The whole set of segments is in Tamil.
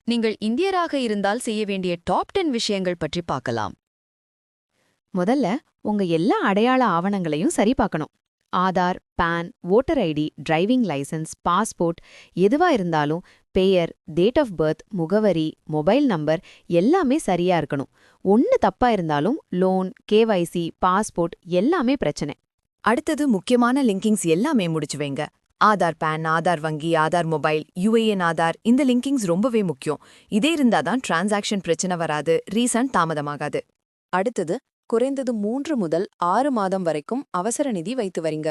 நீங்கள் இந்தியராக இருந்தால் செய்ய வேண்டிய டாப் 10 விஷயங்கள் பற்றி பார்க்கலாம். முதல்ல உங்க எல்லா அடையாள ஆவணங்களையும் சரி பார்க்கணும். Aadhaar, PAN, voter ID, driving licence, passport எதுவா இருந்தாலும் பெயர், டேட் ஆஃப் பர்த், முகவரி, மொபைல் நம்பர் எல்லாமே சரியா இருக்கணும். ஒன்னு தப்பா இருந்தாலும் லோன், கேவைசி, பாஸ்போர்ட் எல்லாமே பிரச்சனை. அடுத்தது முக்கியமான லிங்கிங்ஸ் எல்லாமே முடிச்சு வைங்க. ஆதார் பேன், ஆதார் வங்கி, ஆதார் மொபைல், யுஏஎன் ஆதார், இந்த லிங்கிங்ஸ் ரொம்பவே முக்கியம். இதே இருந்தாதான் டிரான்சாக்ஷன் பிரச்சனை வராது, ரீசண்ட் தாமதமாகாது. அடுத்தது குறைந்தது 3 முதல் 6 மாதம் வரைக்கும் அவசர நிதி வைத்து வரீங்க.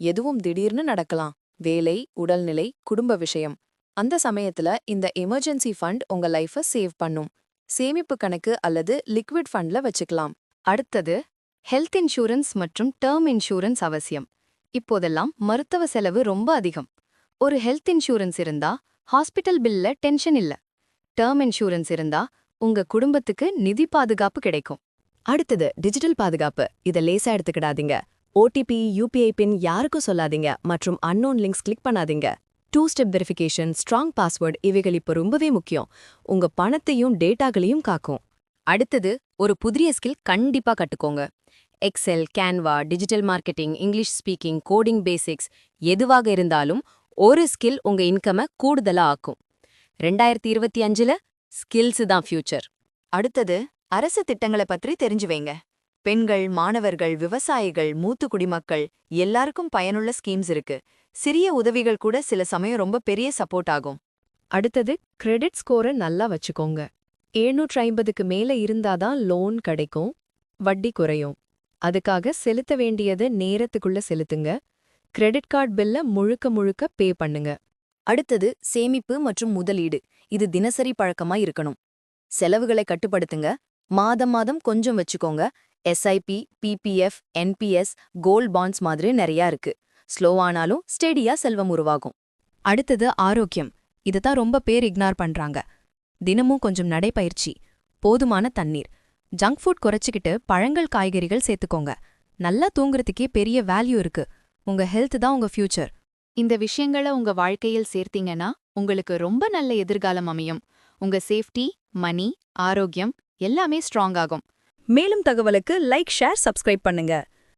எதுவும் திடீர்னு நடக்கலாம். வேலை, உடல்நிலை, குடும்ப விஷயம். அந்த சமயத்துல இந்த எமர்ஜென்சி ஃபண்ட் உங்க லைஃபை சேவ் பண்ணும். சேமிப்பு கணக்கு அல்லது லிக்விட் ஃபண்ட்ல வச்சுக்கலாம். அடுத்தது ஹெல்த் இன்சூரன்ஸ் மற்றும் டேர்ம் இன்சூரன்ஸ் அவசியம். இப்போதெல்லாம் மருத்துவ செலவு ரொம்ப அதிகம். ஒரு ஹெல்த் இன்சூரன்ஸ் இருந்தா ஹாஸ்பிட்டல் பில்ல டென்ஷன் இல்ல. டேர்ம் இன்சூரன்ஸ் இருந்தா உங்க குடும்பத்துக்கு நிதி பாதுகாப்பு கிடைக்கும். அடுத்தது டிஜிட்டல் பாதுகாப்பு. இதை லேசா எடுத்துக்கிடாதீங்க. ஓடிபி, யூபிஐ பின் யாருக்கும் சொல்லாதீங்க மற்றும் அன்னோன் லிங்க்ஸ் கிளிக் பண்ணாதீங்க. 2 ஸ்டெப் வெரிஃபிகேஷன், ஸ்ட்ராங் பாஸ்வேர்ட் இவைகள் இப்போ ரொம்பவே முக்கியம். உங்க பணத்தையும் டேட்டாக்களையும் காக்கும். அடுத்தது ஒரு புதிய ஸ்கில் கண்டிப்பா கட்டுக்கோங்க. Excel, Canva, digital marketing, English speaking, coding basics எதுவாக இருந்தாலும் ஒரு ஸ்கில் உங்க இன்கமை கூடுதலா ஆக்கும். 2025ல ஸ்கில்ஸ் தான் ஃபியூச்சர். அடுத்தது அரசு திட்டங்களை பற்றி தெரிஞ்சு வைங்க. பெண்கள், மாணவர்கள், விவசாயிகள், மூத்த குடிமக்கள் எல்லாருக்கும் பயனுள்ள ஸ்கீம்ஸ் இருக்கு. சிறிய உதவிகள் கூட சில சமயம் ரொம்ப பெரிய சப்போர்ட் ஆகும். அடுத்தது கிரெடிட் ஸ்கோரை நல்லா வச்சுக்கோங்க. 750க்கு மேல இருந்தாதான் லோன் கிடைக்கும், வட்டி குறையும். அதுக்காக செலுத்த வேண்டியது நேரத்துக்குள்ள செலுத்துங்க. கிரெடிட் கார்டு பில்ல முழுக்க முழுக்க பே பண்ணுங்க. அடுத்தது சேமிப்பு மற்றும் முதலீடு. இது தினசரி பழக்கமா இருக்கணும். செலவுகளை கட்டுப்படுத்துங்க. மாதம் மாதம் கொஞ்சம் வச்சுக்கோங்க. SIP, PPF, NPS, gold bonds மாதிரி நிறையா இருக்கு. ஸ்லோவானாலும் ஸ்டெடியா செல்வம் உருவாகும். அடுத்தது ஆரோக்கியம். இதுதான் ரொம்ப பேர் இக்னார் பண்றாங்க. தினமும் கொஞ்சம் நடைப்பயிற்சி, போதுமான தண்ணீர், ஜங்க் ஃபுட் குறைச்சிக்கிட்டு பழங்கள், காய்கறிகள் சேர்த்துக்கோங்க. நல்லா தூங்குறதுக்கே பெரிய வேல்யூ இருக்கு. உங்க ஹெல்த் தான் உங்க ஃபியூச்சர். இந்த விஷயங்களை உங்க வாழ்க்கையில் சேர்த்தீங்கன்னா உங்களுக்கு ரொம்ப நல்ல எதிர்காலம் அமையும். உங்க சேஃப்டி, மணி, ஆரோக்கியம் எல்லாமே ஸ்ட்ராங் ஆகும். மேலும் தகவலுக்கு லைக், ஷேர், சப்ஸ்கிரைப் பண்ணுங்க.